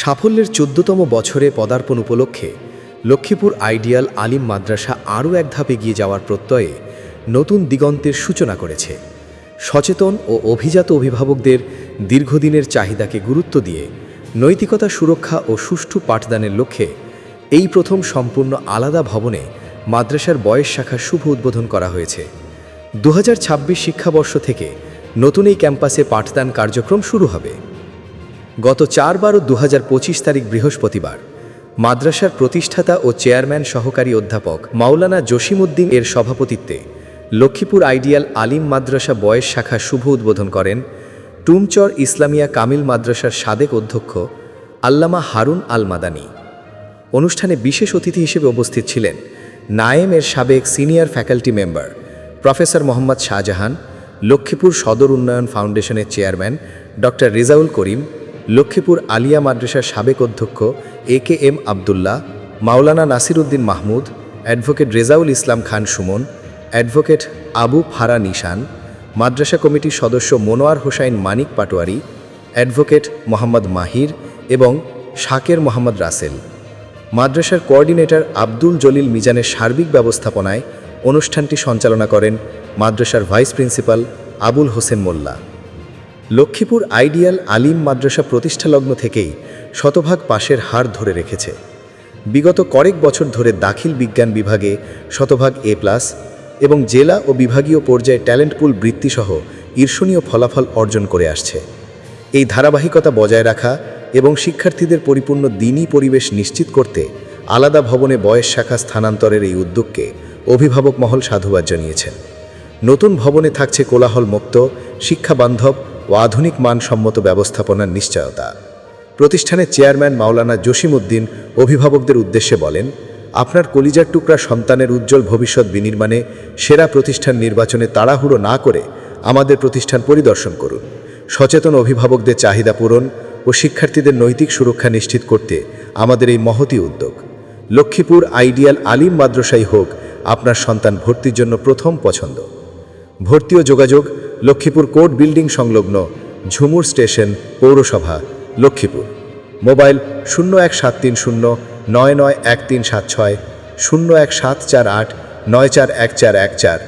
সাফল্যের ১৪তম বছরে পদার্পণ উপলক্ষে লক্ষ্মীপুর আইডিয়াল আলিম মাদ্রাসা আরও এক ধাপ এগিয়ে যাওয়ার প্রত্যয়ে নতুন দিগন্তের সূচনা করেছে। সচেতন ও অভিজাত অভিভাবকদের দীর্ঘদিনের চাহিদাকে গুরুত্ব দিয়ে নৈতিকতা সুরক্ষা ও সুষ্ঠু পাঠদানের লক্ষ্যে এই প্রথম সম্পূর্ণ আলাদা ভবনে মাদ্রাসার বয়েস শাখার শুভ উদ্বোধন করা হয়েছে। ২০২৬ শিক্ষাবর্ষ থেকে নতুন এই ক্যাম্পাসে পাঠদান কার্যক্রম শুরু হবে। গত ৪/১২/২০২৫ তারিখ বৃহস্পতিবার মাদ্রাসার প্রতিষ্ঠাতা ও চেয়ারম্যান সহকারী অধ্যাপক মাওলানা জসিমউদ্দিন এর সভাপতিত্বে লক্ষ্মীপুর আইডিয়াল আলিম মাদ্রাসা বয়েস শাখার শুভ উদ্বোধন করেন টুমচর ইসলামিয়া কামিল মাদ্রাসার সাবেক অধ্যক্ষ আল্লামা হারুন আল মাদানী। অনুষ্ঠানে বিশেষ অতিথি হিসেবে উপস্থিত ছিলেন নায়েম এর সাবেক senior faculty member professor Mohammad Shahjahan, Lakshmipur সদর উন্নয়ন ফাউন্ডেশনের চেয়ারম্যান ডক্টর রেজাউল করিম, লক্ষ্মীপুর আলিয়া মাদ্রাসার সাবেক অধ্যক্ষ AKM আবদুল্লাহ, মাওলানা নাসিরউদ্দিন মাহমুদ, অ্যাডভোকেট রেজাউল ইসলাম খান সুমন, অ্যাডভোকেট আবু ফারা নিশান, মাদ্রাসা কমিটির সদস্য মনোয়ার হোসাইন মানিক পাটোয়ারি, অ্যাডভোকেট মোহাম্মদ মাহির এবং শাকের মোহাম্মদ রাসেল। মাদ্রাসার কোঅর্ডিনেটর আব্দুল জলিল মিজানের সার্বিক ব্যবস্থাপনায় অনুষ্ঠানটি সঞ্চালনা করেন মাদ্রাসার ভাইস প্রিন্সিপাল আবুল হোসেন মোল্লা। লক্ষ্মীপুর আইডিয়াল আলিম মাদ্রাসা প্রতিষ্ঠালগ্ন থেকেই শতভাগ পাশের হার ধরে রেখেছে। বিগত কয়েক বছর ধরে দাখিল বিজ্ঞান বিভাগে শতভাগ A+ এবং জেলা ও বিভাগীয় পর্যায়ে ট্যালেন্ট পুল বৃত্তিসহ ঈর্ষণীয় ফলাফল অর্জন করে আসছে। এই ধারাবাহিকতা বজায় রাখা এবং শিক্ষার্থীদের পরিপূর্ণ দিনী পরিবেশ নিশ্চিত করতে আলাদা ভবনে বয়েস শাখা স্থানান্তরের এই উদ্যোগকে অভিভাবক মহল সাধুবাদ জানিয়েছেন। নতুন ভবনে থাকছে কোলাহলমুক্ত, শিক্ষাবান্ধব ও আধুনিক মানসম্মত ব্যবস্থাপনার নিশ্চয়তা। প্রতিষ্ঠানের চেয়ারম্যান মাওলানা জসিমউদ্দিন অভিভাবকদের উদ্দেশ্যে বলেন, আপনার কলিজার টুকরা সন্তানের উজ্জ্বল ভবিষ্যৎ বিনির্মাণে সেরা প্রতিষ্ঠান নির্বাচনে তাড়াহুড়ো না করে আমাদের প্রতিষ্ঠান পরিদর্শন করুন। সচেতন অভিভাবকদের চাহিদা পূরণ ও শিক্ষার্থীদের নৈতিক সুরক্ষা নিশ্চিত করতে আমাদের এই মহতী উদ্যোগ। লক্ষ্মীপুর আইডিয়াল আলিম মাদ্রাসাই হোক আপনার সন্তান ভর্তির জন্য প্রথম পছন্দ। ভর্তি ও যোগাযোগ লক্ষ্মীপুর কোর্ট বিল্ডিং সংলগ্ন ঝুমুর স্টেশন, পৌরসভা, লক্ষ্মীপুর। মোবাইল 01730991376, 01748941414।